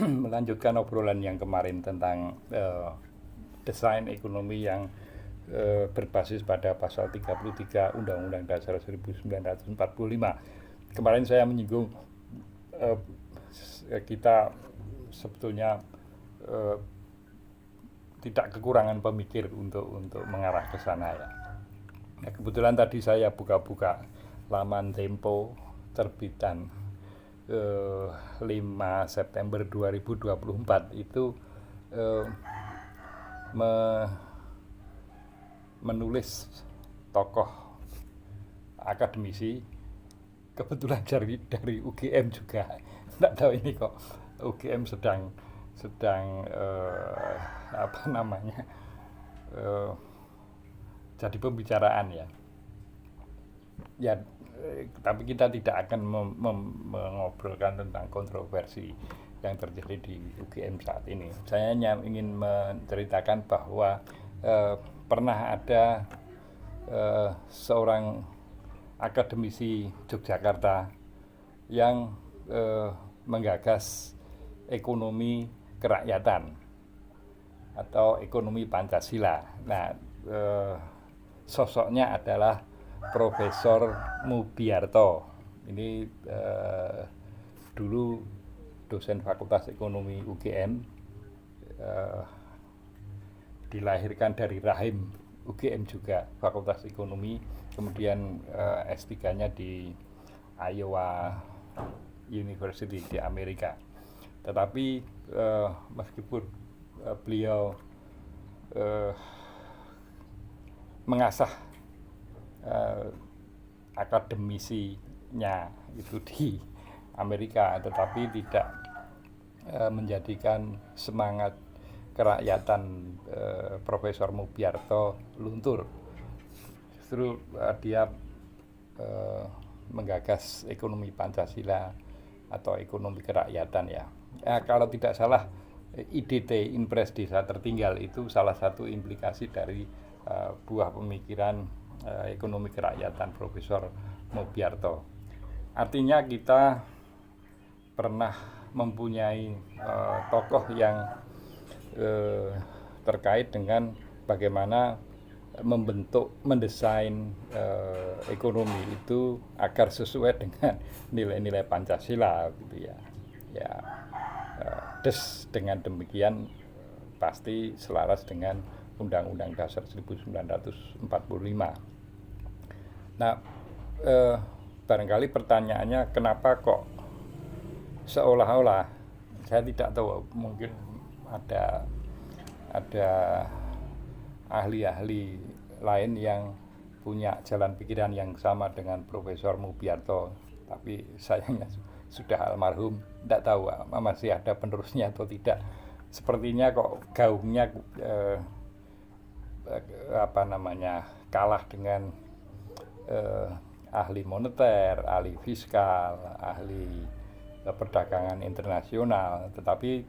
melanjutkan obrolan yang kemarin tentang desain ekonomi yang berbasis pada pasal 33 Undang-Undang Dasar 1945. Kemarin saya menyinggung kita sebetulnya tidak kekurangan pemikir untuk mengarah ke sana ya. Nah, kebetulan tadi saya buka-buka laman Tempo terbitan 5 September 2024 itu menulis tokoh akademisi kebetulan dari UGM juga. Tidak tahu ini kok UGM sedang jadi pembicaraan ya. Tapi kita tidak akan mengobrolkan tentang kontroversi yang terjadi di UGM saat ini. Saya hanya ingin menceritakan bahwa pernah ada seorang akademisi Yogyakarta yang menggagas ekonomi kerakyatan atau ekonomi Pancasila. Nah, sosoknya adalah Profesor Mubiarto. Ini dulu dosen Fakultas Ekonomi UGM, dilahirkan dari rahim UGM juga, Fakultas Ekonomi, kemudian S3-nya di Iowa University di Amerika. Tetapi meskipun beliau mengasah akademisinya itu di Amerika, tetapi tidak menjadikan semangat kerakyatan Profesor Mubiarto luntur. Justru dia menggagas ekonomi Pancasila atau ekonomi kerakyatan ya. Kalau tidak salah IDT, Impres Desa Tertinggal, itu salah satu implikasi dari buah pemikiran ekonomi kerakyatan Profesor Mubiarto. Artinya kita pernah mempunyai tokoh yang terkait dengan bagaimana mendesain ekonomi itu agar sesuai dengan nilai-nilai Pancasila gitu ya. Dengan demikian pasti selaras dengan Undang-Undang Dasar 1945. Nah, barangkali pertanyaannya, kenapa kok seolah-olah, saya tidak tahu, mungkin ada ahli-ahli lain yang punya jalan pikiran yang sama dengan Profesor Mubiarto, tapi sayangnya sudah almarhum, tidak tahu masih ada penerusnya atau tidak. Sepertinya kok gaungnya kalah dengan ahli moneter, ahli fiskal, ahli perdagangan internasional, tetapi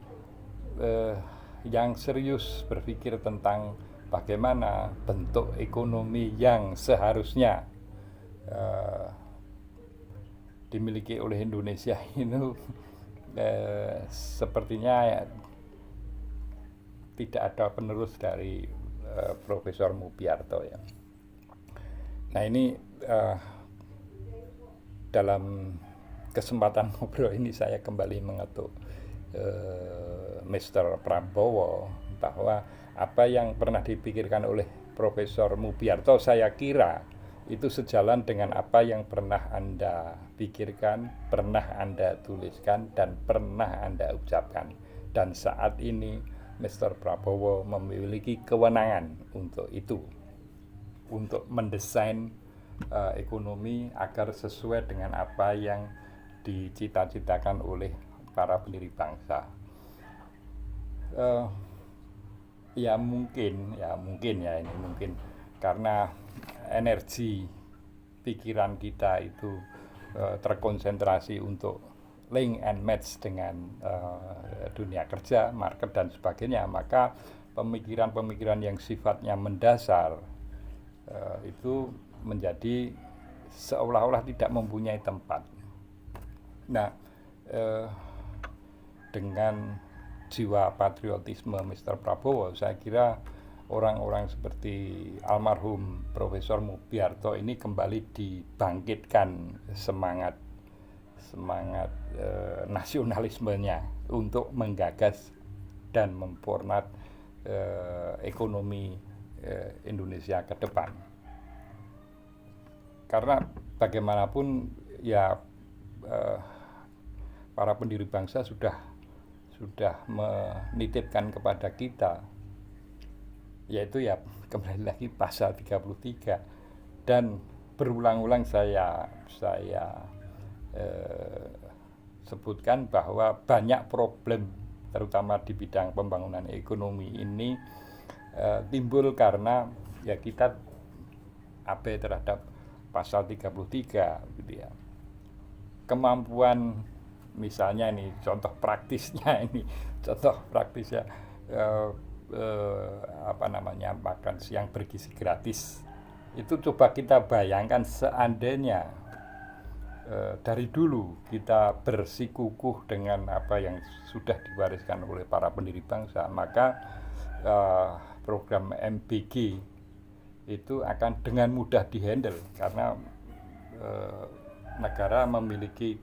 yang serius berpikir tentang bagaimana bentuk ekonomi yang seharusnya dimiliki oleh Indonesia ini sepertinya tidak ada penerus dari Profesor Mubiarto ya. Nah, ini dalam kesempatan ngobrol ini saya kembali mengetuk Mr. Prabowo bahwa apa yang pernah dipikirkan oleh Profesor Mubiarto, saya kira itu sejalan dengan apa yang pernah Anda pikirkan, pernah Anda tuliskan, dan pernah Anda ucapkan. Dan saat ini Mr. Prabowo memiliki kewenangan untuk itu, untuk mendesain ekonomi agar sesuai dengan apa yang dicita-citakan oleh para pendiri bangsa. Ya mungkin karena energi pikiran kita itu terkonsentrasi untuk link and match dengan dunia kerja, market dan sebagainya, maka pemikiran-pemikiran yang sifatnya mendasar itu menjadi seolah-olah tidak mempunyai tempat. Nah, dengan jiwa patriotisme Mr. Prabowo. Saya kira orang-orang seperti almarhum Profesor Mubiarto ini kembali dibangkitkan semangat nasionalismenya untuk menggagas dan memformat ekonomi Indonesia ke depan. Karena bagaimanapun ya para pendiri bangsa sudah menitipkan kepada kita, yaitu ya kembali lagi pasal 33, dan berulang-ulang saya sebutkan bahwa banyak problem terutama di bidang pembangunan ekonomi ini timbul karena ya kita abai terhadap pasal 33 gitu ya. Kemampuan misalnya ini contoh praktisnya makan siang bergizi gratis. Itu coba kita bayangkan seandainya dari dulu kita bersikukuh dengan apa yang sudah diwariskan oleh para pendiri bangsa, maka program MBG itu akan dengan mudah dihandle karena negara memiliki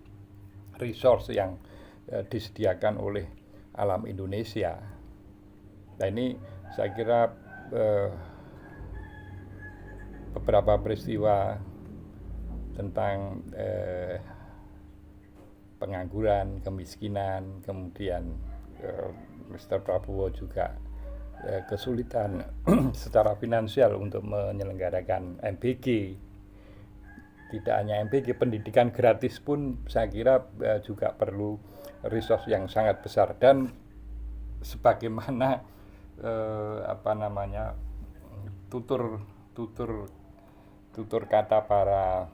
resource yang disediakan oleh alam Indonesia. Nah ini saya kira beberapa peristiwa tentang pengangguran, kemiskinan, kemudian Mr. Prabowo juga kesulitan secara finansial untuk menyelenggarakan MBG. Tidak hanya MBG, pendidikan gratis pun saya kira juga perlu resource yang sangat besar. Dan sebagaimana tutur kata para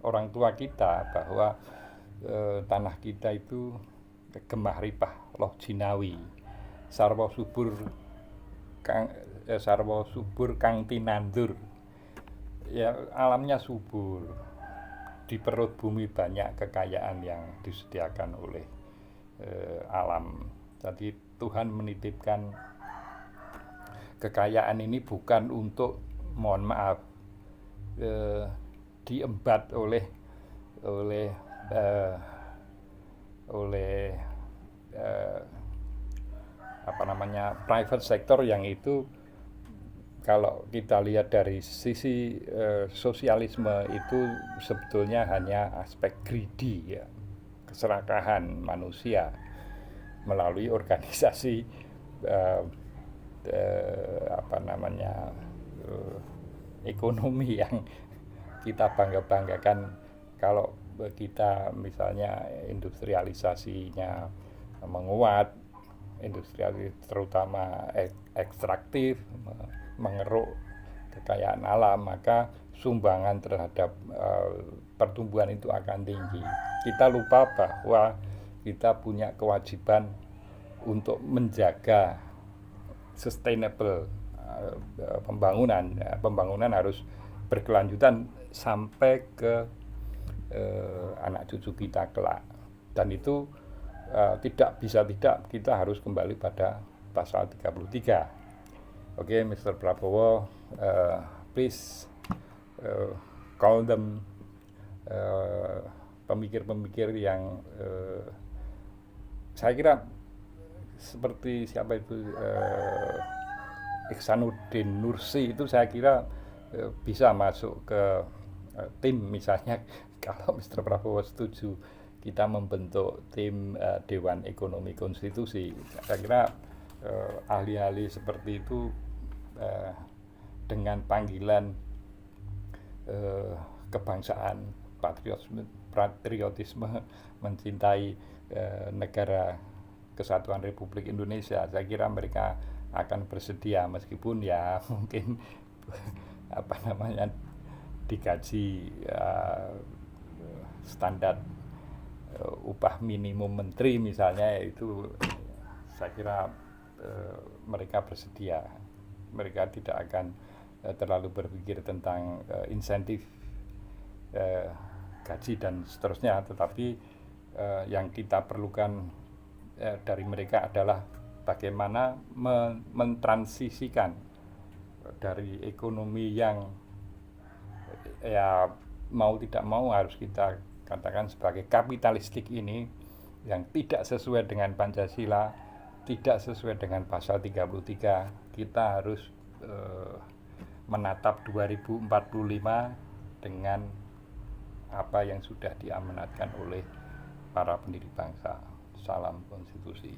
orang tua kita bahwa tanah kita itu gemah ripah loh jinawi sarwa subur kang tinandur. Ya, alamnya subur, di perut bumi banyak kekayaan yang disediakan oleh alam. Jadi Tuhan menitipkan kekayaan ini bukan untuk, mohon maaf, diembat oleh private sector yang itu kalau kita lihat dari sisi sosialisme itu sebetulnya hanya aspek greedy ya, keserakahan manusia melalui organisasi ekonomi yang kita banggakan. Kalau kita misalnya industrialisasinya menguat, industrialis terutama ekstraktif, mengeruk kekayaan alam, maka sumbangan terhadap pertumbuhan itu akan tinggi. Kita lupa bahwa kita punya kewajiban untuk menjaga sustainable pembangunan. Pembangunan harus berkelanjutan sampai ke anak cucu kita kelak. Dan itu tidak kita harus kembali pada pasal 33. Oke, Mr. Prabowo, please call them pemikir-pemikir yang saya kira seperti siapa itu Ihsanuddin Nursi itu saya kira bisa masuk ke tim misalnya kalau Mr. Prabowo setuju kita membentuk tim Dewan Ekonomi Konstitusi. Saya kira ahli-ahli seperti itu dengan panggilan kebangsaan, patriotisme, mencintai negara Kesatuan Republik Indonesia, saya kira mereka akan bersedia meskipun ya mungkin digaji standar upah minimum menteri misalnya, itu saya kira mereka bersedia. Mereka tidak akan terlalu berpikir tentang insentif gaji dan seterusnya, tetapi yang kita perlukan dari mereka adalah bagaimana mentransisikan dari ekonomi yang ya mau tidak mau harus kita katakan sebagai kapitalistik ini, yang tidak sesuai dengan Pancasila, tidak sesuai dengan pasal 33. Kita harus menatap 2045 dengan apa yang sudah diamanatkan oleh para pendiri bangsa. Salam konstitusi.